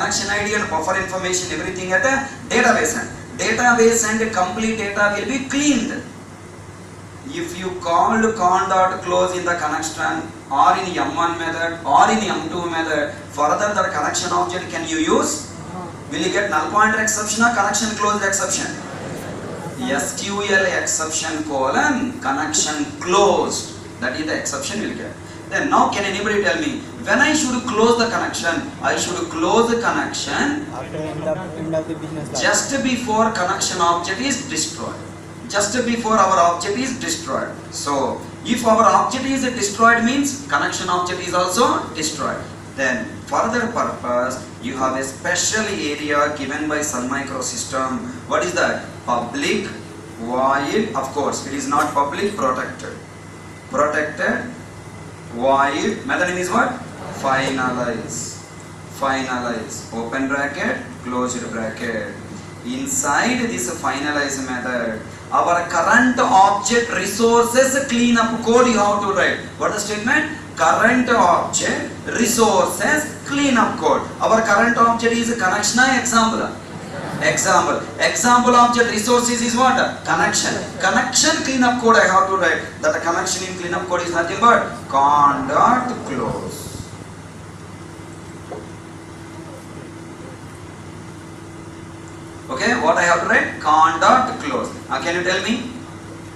connection ID and buffer information, everything at a database end. Database end complete data will be cleaned. If you called con.close in the connection or in M1 method or in M2 method, further the connection object can you use? Will you get null pointer exception or connection closed exception? SQL exception colon connection closed. That is the exception you will get. Then now can anybody tell me when I should close the connection? I should close the connection after end of the business life. Just before connection object is destroyed. Just before our object is destroyed. So if our object is destroyed means connection object is also destroyed. Then further purpose you have a special area given by Sun Microsystem. What is that? Public void. Of course it is not public, protected. Protected void. Method name is what? Finalize. Finalize. Open bracket, closed bracket. Inside this finalize method, our current object resources cleanup code you have to write. What is the statement? Current object resources cleanup code. Our current object is connection example. Example object resources is what? Connection. Connection cleanup code I have to write. That the connection in cleanup code is nothing but con.close. Okay, what I have to write? Con.close. Now can you tell me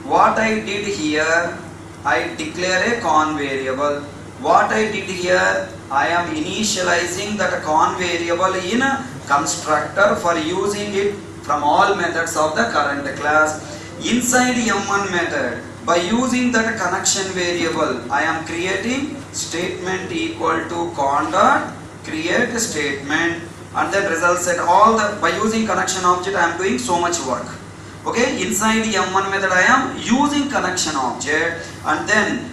what I did here? I declare a con variable. What I did here, I am initializing that con variable in a constructor for using it from all methods of the current class. Inside M1 method, by using that connection variable, I am creating statement equal to con dot create statement, and then results at all the, by using connection object I am doing so much work. Okay, inside M1 method I am using connection object, and then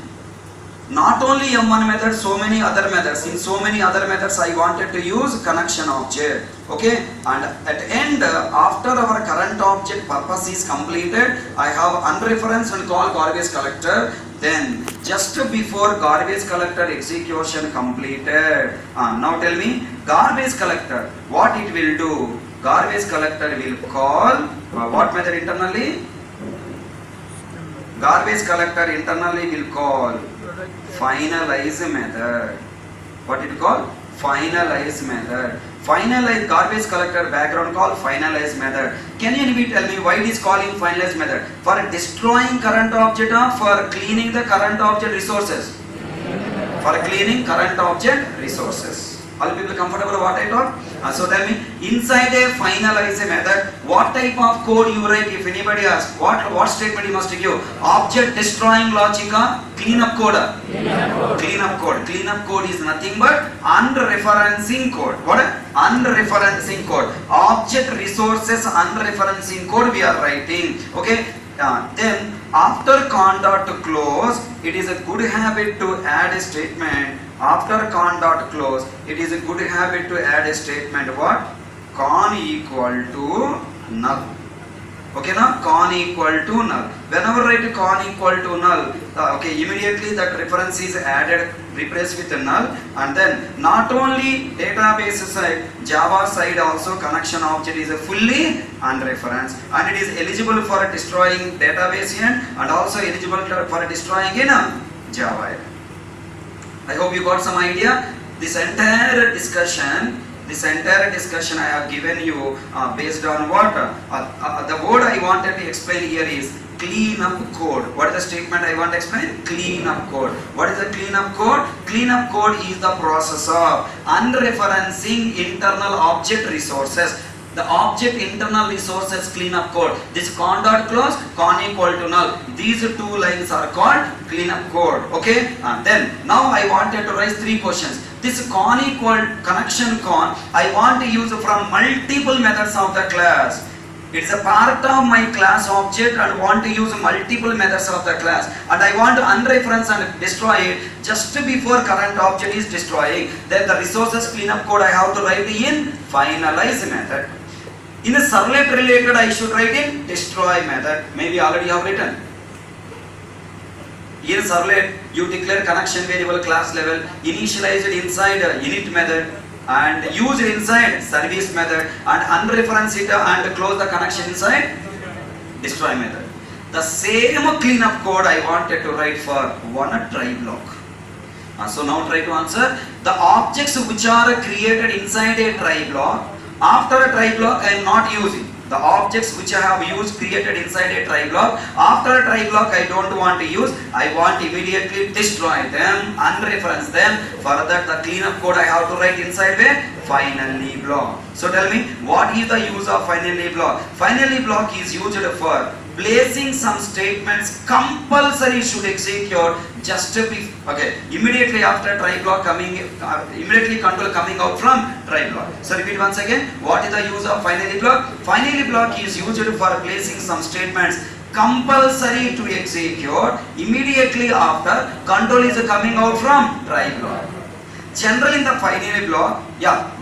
not only M1 method, so many other methods. In so many other methods I wanted to use connection object. Okay, and at end after our current object purpose is completed, I have unreferenced and call garbage collector. Then just before garbage collector execution completed, now tell me garbage collector what it will do. Garbage collector will call what method internally? Garbage collector internally will call finalize method. What it call? Finalize method. Finalize garbage collector background call finalize method. Can anybody tell me why it is calling finalize method? For destroying current object or for cleaning the current object resources? For cleaning current object resources. All people comfortable with what I taught? So tell me, inside a finalize method, what type of code you write? If anybody asks, what statement you must give? Object destroying logic or cleanup code? Cleanup code. Cleanup code is nothing but unreferencing code. What? Unreferencing code. Object resources unreferencing code we are writing. Okay. Then after con.close, it is a good habit to add a statement. After con.close, it is a good habit to add a statement. What? Con equal to null. Okay, now con equal to null. Whenever write con equal to null, okay, immediately that reference is added, replaced with a null, and then not only database side, Java side also connection object is fully unreferenced, and it is eligible for destroying database end and also eligible for destroying in Java. I hope you got some idea. This entire discussion I have given you based on what? The word I wanted to explain here is cleanup code. What is the statement I want to explain? Cleanup code. What is the cleanup code? Cleanup code is the process of unreferencing internal object resources. The object internal resources cleanup code. This con.close, con equal to null. These two lines are called cleanup code. Okay? And then now I wanted to raise three questions. This con equal connection con I want to use from multiple methods of the class. It is a part of my class object and want to use multiple methods of the class, and I want to unreference and destroy it just before current object is destroying. Then the resources cleanup code I have to write in finalize method. In a servlet related I should write in destroy method. Maybe already have written. In servlet you declare connection variable class level, initialize it inside init method. and use it inside service method, and unreference it and close the connection inside destroy method. The same cleanup code I wanted to write for one try block. So now try to answer. The objects which are created inside a try block, after a try block I am not using. The objects which I have used created inside a try block, after a try block I don't want to use. I want immediately destroy them, unreference them. Further the cleanup code I have to write inside a finally block. So tell me, what is the use of finally block? Finally block is used for placing some statements compulsory should execute just be immediately after try block coming, immediately control coming out from try block. So repeat once again, what is the use of finally block? Finally block is used for placing some statements compulsory to execute immediately after control is coming out from try block. Generally in the finally block,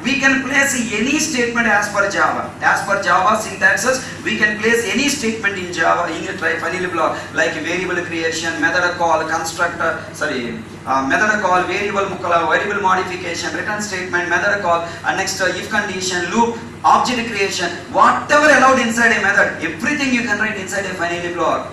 we can place any statement as per Java. As per Java syntaxes, we can place any statement in Java in a finally block, like variable creation, method call, constructor, method call, variable modification, return statement, method call, and next if condition, loop, object creation, whatever allowed inside a method, everything you can write inside a finally block.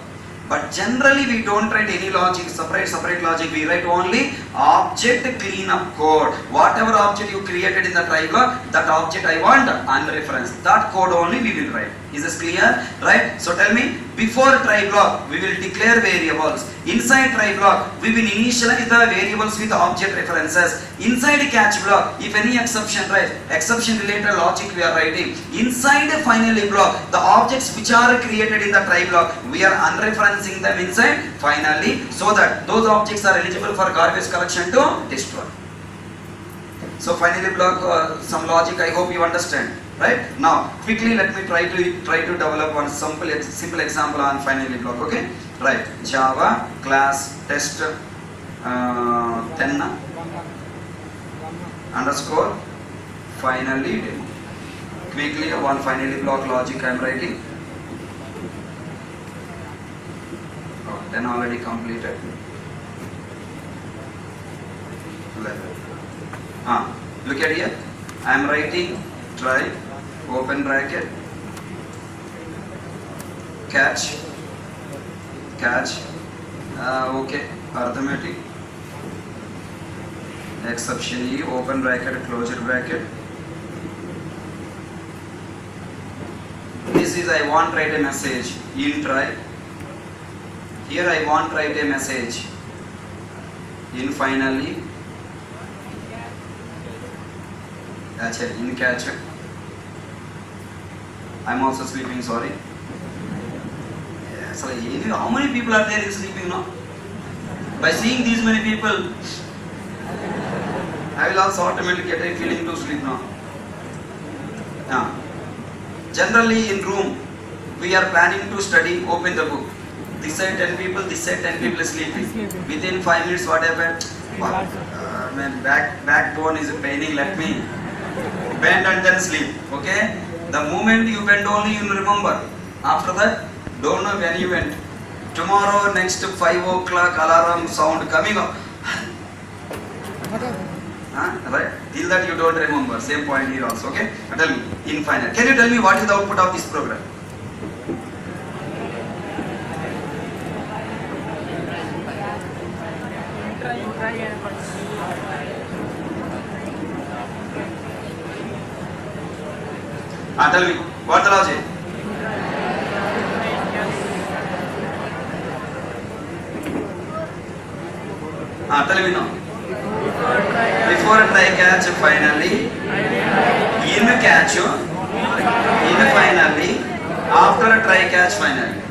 But generally we don't write any logic, separate logic. We write only object cleanup code. Whatever object you created in the try block, that object I want unreferenced. That code only we will write. Is this clear? Right? So tell me, before try block we will declare variables. Inside try block we will initialize the variables with object references. Inside catch block, if any exception, right? Exception related logic we are writing. Inside a finally block, the objects which are created in the try block, we are unreferencing them inside finally, so that those objects are eligible for garbage collection to destroy. So finally block, some logic I hope you understand. Right? Now quickly let me try to develop one simple example on finally block. Okay? Right? Java class test 10 underscore finally demo. Quickly one finally block logic I am writing. 10 already completed. 11. Look at here. I am writing try, open bracket, catch, okay, arithmetic, exception E, open bracket, closure bracket. This is I want write a message in try. Here I want write a message in finally. In catch. I'm also sleeping, sorry. So how many people are there in sleeping now? By seeing these many people, I will also automatically get a feeling to sleep now. Generally in room, we are planning to study, open the book. This side 10 people, this side 10 people sleeping. Within 5 minutes, what happened? My backbone is paining, let me bend and then sleep. Okay? The moment you bend only you remember. After that, don't know when you went. Tomorrow next 5 o'clock alarm sound coming up. Right? Till that you don't remember. Same point here also. Okay? Tell me, in final. Can you tell me what is the output of this program? Tell me, what the logic? Tell me now. Before try catch finally, in catch, in finally, after try catch finally.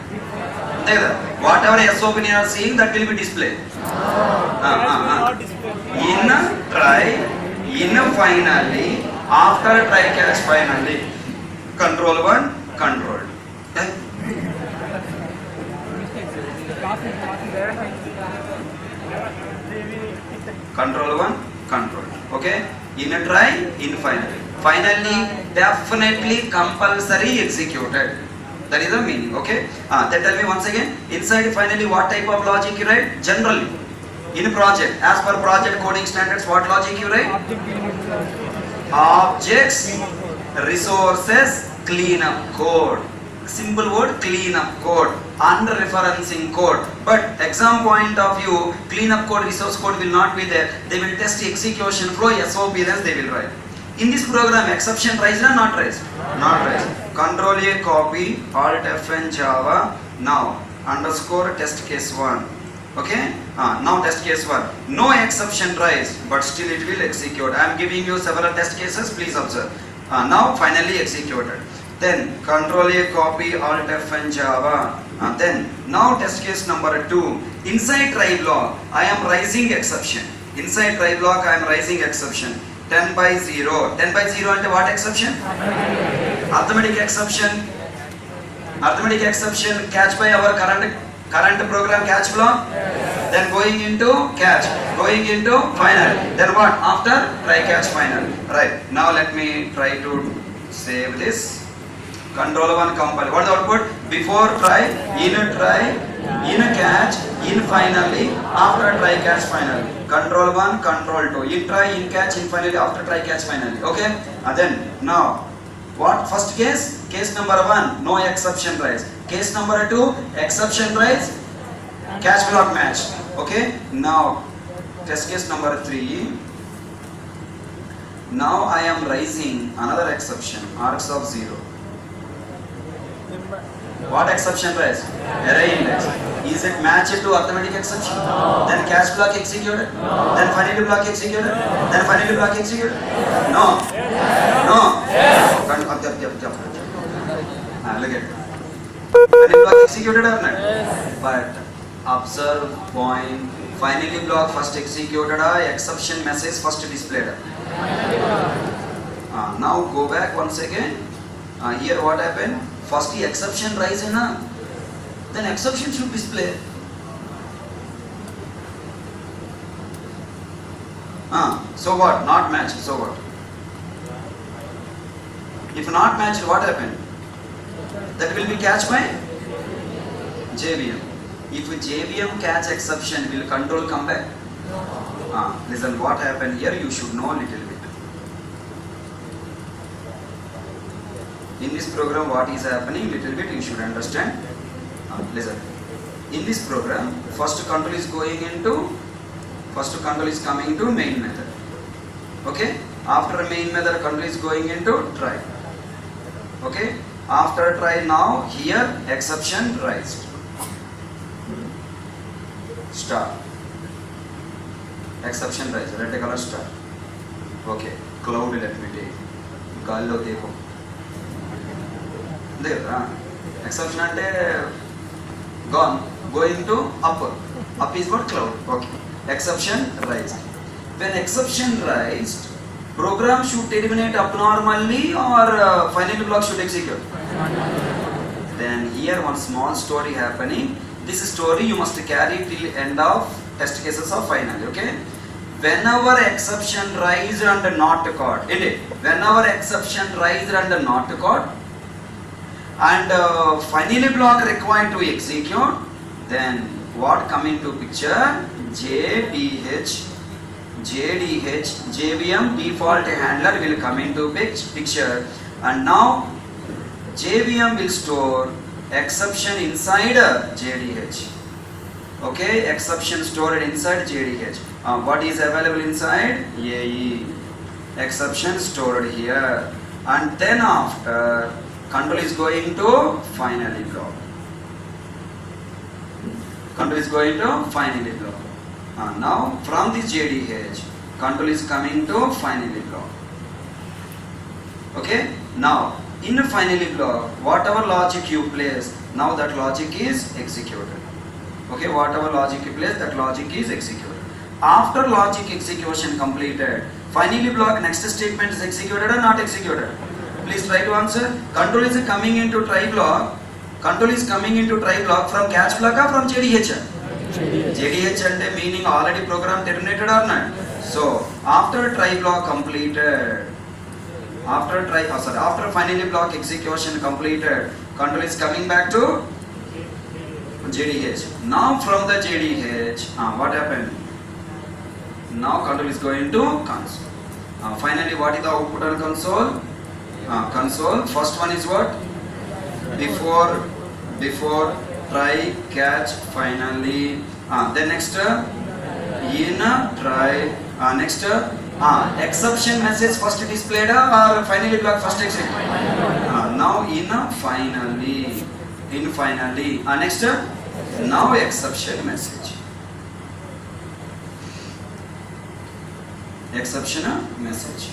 Whatever SOP you are seeing, that will be displayed. In try, in finally, after try catch finally. Control 1, control. Control 1, control. Okay? In a try, in finally. Finally, definitely compulsory executed. That is the meaning. Okay? Then tell me once again. Inside finally, what type of logic you write? Generally. In a project, as per project coding standards, what logic you write? Objects, resources, clean up code. Simple word, clean up code, under referencing code. But exam point of view, clean up code, resource code will not be there. They will test execution flow, SOP, they will write. In this program, exception raised or not raised? Not raised. Control A, copy, Alt Fn Java. Now underscore test case 1. Okay? Now test case 1. No exception raised, but still it will execute. I am giving you several test cases, please observe. Now finally executed. Then Control A, copy, Alt Fn Java. Then now test case number 2. Inside try block, I am raising exception. Inside try block, I am raising exception. 10 by 0. 10 by 0 and what exception? Arithmetic exception. Arithmetic exception catch by our current program catch block. Then going into catch, going into final. Then what? After try catch final. Right. Now let me try to save this. Control 1 compile. What is the output? Before try, in catch, in finally, after try catch finally. Control 1, control 2. In try, in catch, in finally, after try catch finally. Okay? And then now what? First case? Case number 1, no exception raised. Case number 2, exception raised, catch block match. Okay? Now test case number 3. Now I am raising another exception, arcs of 0. What exception raised? Array index. Is it matched to arithmetic exception? Then catch block executed? Then finally block executed? Then finally block executed? No. No. Look at it. Finally block executed or not? But observe point. Finally block first executed, exception message first displayed. Now go back once again. Here what happened? First the exception rise in then exception should display. So what? Not matched. So what? If not matched, what happened? That will be catched by JVM. If JVM catch exception, will control come back? Listen, what happened here? You should know a little bit. In this program, what is happening? Little bit you should understand. Listen. In this program, first control is coming to main method. Okay? After main method, control is going into try. Okay? After try, now here exception raised. Star. Exception raised. Red color star. Okay. Cloud let me take. Gallo dekho. There. Exception ante gone. Going to up. Up is what? Cloud. Okay. Exception raised. When exception raised, program should terminate abnormally or finally block should execute. Then here one small story happening. This story you must carry till end of test cases of final. Okay. Whenever exception raised and not caught, whenever exception raised and not caught, and finally block required to execute, then what come into picture? JDH, JVM default handler will come into picture, and now JVM will store exception inside JDH. Okay, exception stored inside JDH. What is available inside? AE. Exception stored here, and then after control is going to finally block. Control is going to finally block. Now from this JDH, control is coming to finally block. Okay. Now in the finally block, whatever logic you place, now that logic is executed. Okay. Whatever logic you place, that logic is executed. After logic execution completed, finally block next statement is executed or not executed? Please try to answer. Control is coming into try block. Control is coming into try block from catch block or from JDH? JDH and meaning already program terminated or not? So after try block completed, after finally block execution completed, control is coming back to JDH. Now from the JDH, what happened? Now control is going to console. Finally, what is the output on console? Console. First one is what? Before, try, catch, finally. Then next, in, try. Next, exception message first displayed or finally block first execute. Now in, finally. In, finally. Next, now exception message. Exception message.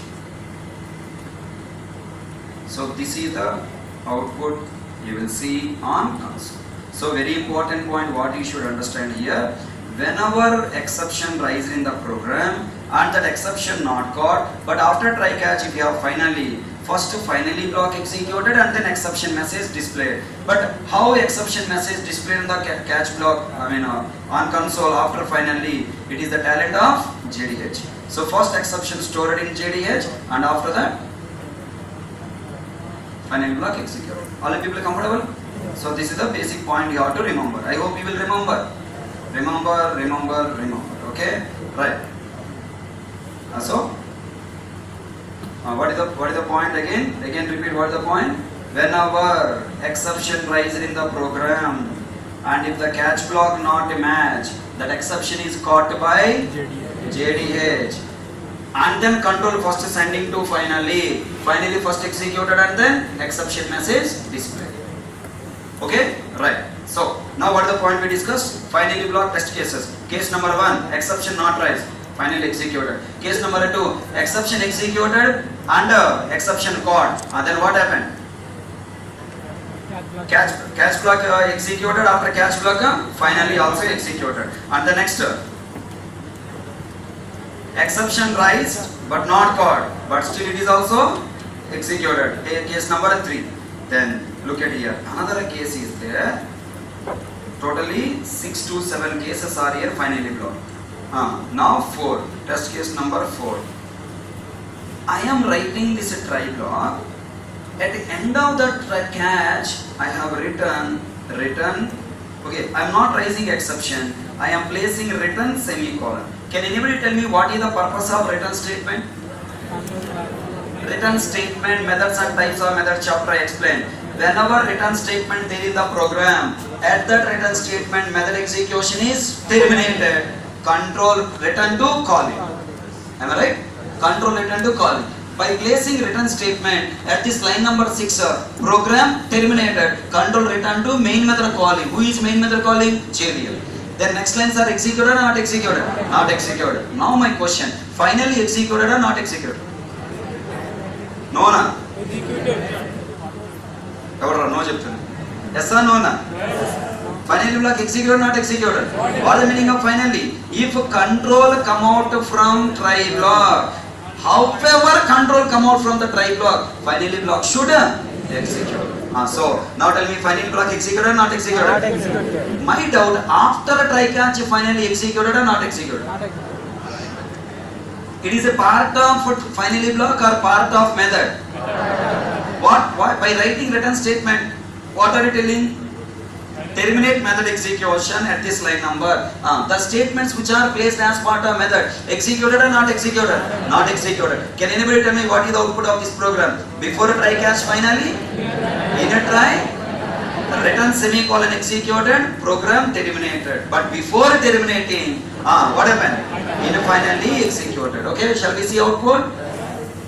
So this is the output you will see on console. So very important point what you should understand here. Whenever exception rise in the program and that exception not caught, but after try catch if you have finally, first finally block executed and then exception message displayed. But how exception message displayed in the catch block, on console after finally, it is the talent of JDH. So first exception stored in JDH and after that finally block executed. All the people comfortable? So this is the basic point you have to remember. I hope you will remember. Remember. Okay? Right. So what is the point again? Again repeat what is the point? Whenever exception rises in the program and if the catch block not match, that exception is caught by JDH. And then control first sending to finally first executed and then exception message displayed. Okay? Right. So now what is the point we discussed? Finally block test cases. Case number 1, exception not rise, finally executed. Case number 2, exception executed and exception caught. Then what happened? Catch block executed, after catch block finally also executed. And the next, exception raised but not caught, but still it is also executed. Case number 3. Then look at here, another case is there. Totally 6 to 7 cases are here finally blocked. Now 4, test case number 4. I am writing this try block. At the end of the catch, I have written. Okay, I am not raising exception. I am placing return semicolon. Can anybody tell me what is the purpose of return statement? Return statement, methods and types of method chapter I explained. Whenever return statement there in the program, at that return statement method execution is terminated. Control return to calling. Am I right? Control return to calling. By placing return statement at this line number 6, program terminated. Control return to main method calling. Who is main method calling? JDL. Then next lines are executed or not executed? Not executed. Now my question, finally executed or not executed? No na? No చెప్తాను. Yes or no na? Finally block executed or not executed? What is the meaning of finally? If control come out from try block, however control come out from the try block, finally block should execute. So now tell me, finally block executed or not executed? Not executed. My doubt, after try catch finally executed or not executed? It is a part of finally block or part of method? What? By writing return statement, what are you telling? Terminate method execution at this line number. The statements which are placed as part of method, executed or not executed? Not executed. Can anybody tell me what is the output of this program? Before try catch finally, in a try, return semicolon executed, program terminated. But before terminating, what happened? In a finally executed. Okay, shall we see output?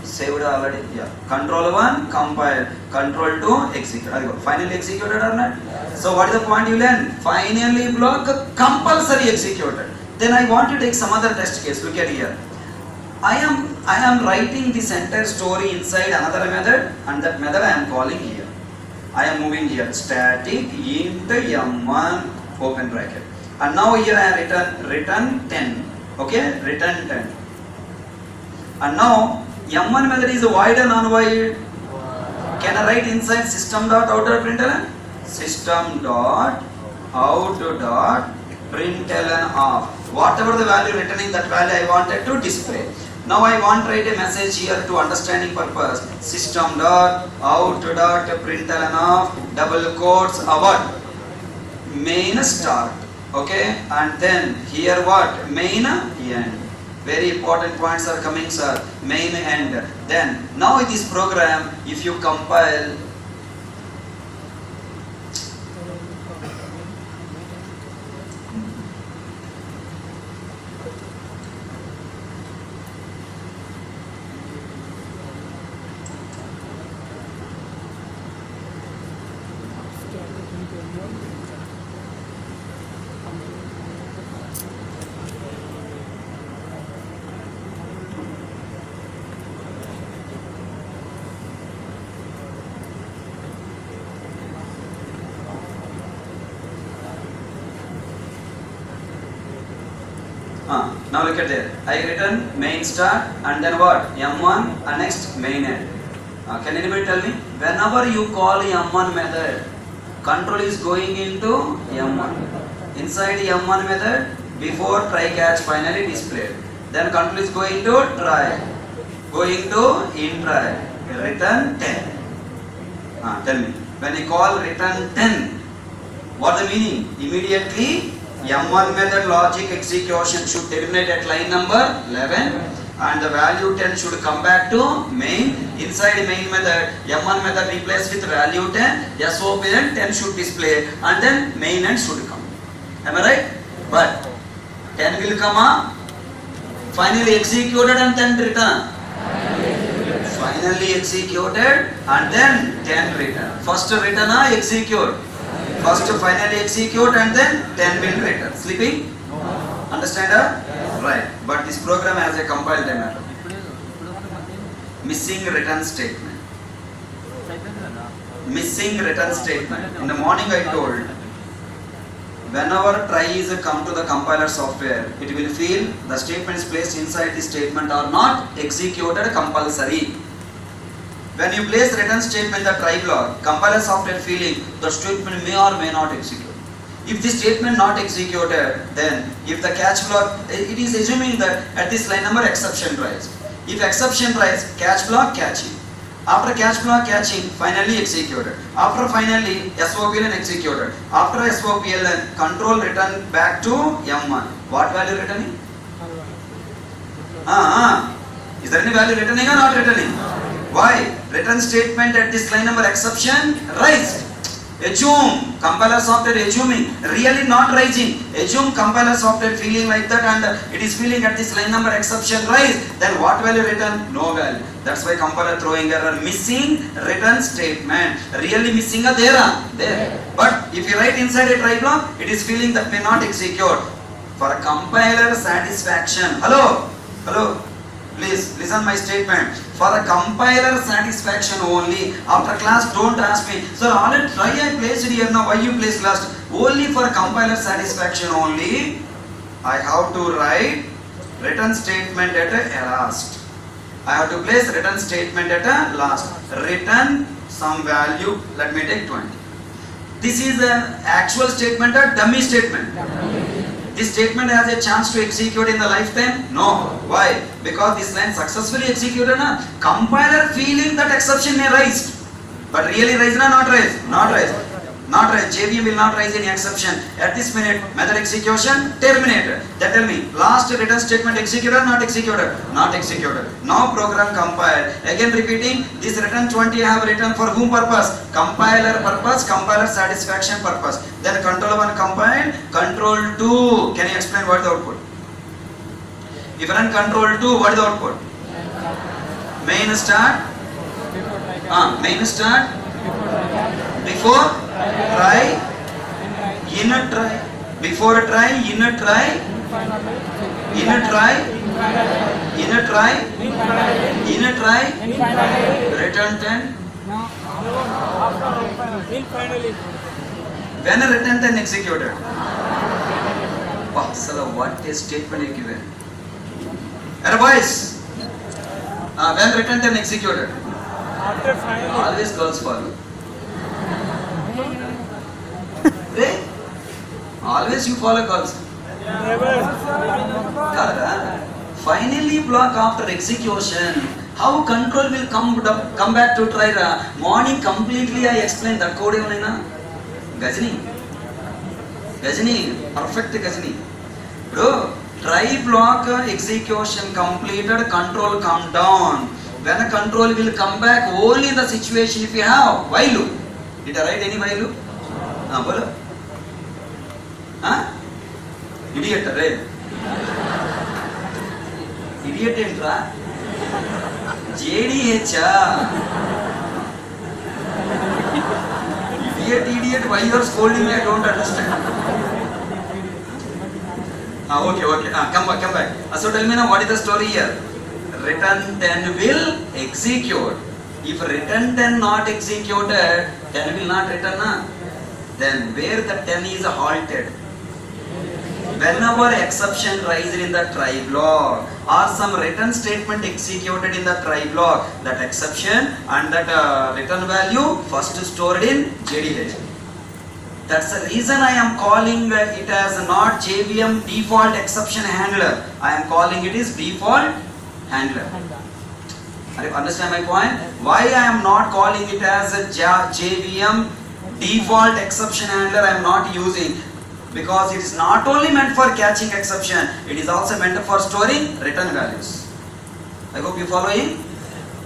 Saved already. Yeah. Control 1, compile. Control 2, execute. Finally executed or not? So what is the point you learn? Finally block compulsory executed. Then I want to take some other test case. Look at here. I am writing this entire story inside another method, and that method I am calling here. I am moving here. Static int m1 open bracket. And now here I am return 10. Okay, return 10. And now m1 method is void or non-void? Can I write inside system.out.println? System.out.println of whatever the value written in that value I wanted to display. Now I want to write a message here to understanding purpose. System.out.println of double quotes what? Main start. Okay, and then here what? Main end. Very important points are coming, sir. Main end. Then now in this program, if you compile, now look at there. I written main start and then what? M1 and next main end. Can anybody tell me? Whenever you call M1 method, control is going into M1. Inside M1 method, before try catch finally displayed. Then control is going to try. Going to in try. Return 10. Tell me. When you call return 10, what the meaning? Immediately M1 method logic execution should terminate at line number 11 and the value 10 should come back to main. Inside main method, M1 method replaced with value 10, SOP and 10 should display and then main end should come. Am I right? But 10 will come up, finally executed and then return. Finally executed and then 10 return. First return or execute? First finally execute and then 10 will return. Sleeping? Understand? Yes. Right. But this program has a compiled error. Missing return statement. Missing return statement. In the morning I told, whenever try is come to the compiler software, it will feel the statements placed inside the statement are not executed compulsory. When you place return statement the try block, compiler software feeling the statement may or may not execute. If the statement not executed, then if the catch block, it is assuming that at this line number exception tries. If exception tries, catch block catching. After catch block catching, finally executed. After finally SOPLN executed. After SOPLN, control return back to M1. What value returning? Is there any value returning or not returning? Why? Return statement at this line number exception raised. Assume, compiler software assuming, really not rising. Assume compiler software feeling like that and it is feeling at this line number exception rise. Then what value return? No value. That's why compiler throwing error. Missing return statement. Really missing a there. But if you write inside a try block, it is feeling that may not execute. For a compiler satisfaction. Hello. Please listen my statement. For a compiler satisfaction only, after class don't ask me, sir, already try I placed here, now why you placed last? Only for compiler satisfaction only, I have to write return statement at a last. I have to place return statement at a last. Return some value, let me take 20. This is an actual statement or dummy statement? This statement has a chance to execute in the lifetime? No. Why? Because this line successfully executed. Compiler feeling that exception may rise. But really rise or not rise? Not rise. Not rise. JVM will not rise any exception. At this minute, method execution terminated. Then tell me, last return statement executed or not executed? Not executed. Now program compiled. Again repeating, this return 20 I have written for whom purpose? Compiler purpose, compiler satisfaction purpose. Then control 1 compiled, control 2. Can you explain what is the output? If you run control 2, what is the output? Main start. Main start. Before try, in a try, before try, in a try, in a try, in a try, in a try, return 10. When a return 10 executed? Wow, Salah, what a statement you given. Otherwise, when return 10 executed? Always girls follow. Always you follow calls. Finally block after execution. How control will come back to try? Morning completely I explained that code. Gajani, perfect Gajani. Bro, Try block execution completed, control come down. When a control will come back only in the situation if you have while loop. Did I write any while loop? Bolo. Idiot, right? Idiot entra. JDH. Idiot, why you are scolding me? I don't understand. Okay. Come back. So tell me now, what is the story here? Return 10 will execute. If return 10 not executed, 10 will not return. Then where the 10 is halted? Whenever exception rises in the try block or some return statement executed in the try block, that exception and that return value first stored in JDH. That's the reason I am calling it as not JVM default exception handler. I am calling it is default handler. Are you understand my point? Why I am not calling it as a JVM default exception handler? I am not using, because it is not only meant for catching exception, it is also meant for storing return values. I hope you following.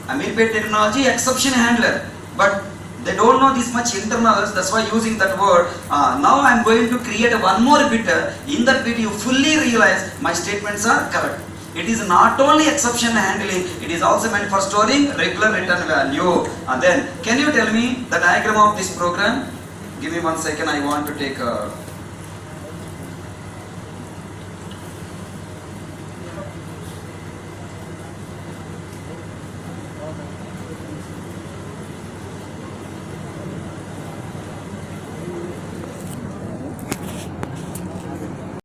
Amirpet terminology exception handler, but they don't know this much internals, that's why using that word. Now I am going to create one more bit. In that bit you fully realize my statements are correct. It is not only exception handling, it is also meant for storing regular return value. And then, can you tell me the diagram of this program? Give me 1 second, I want to take a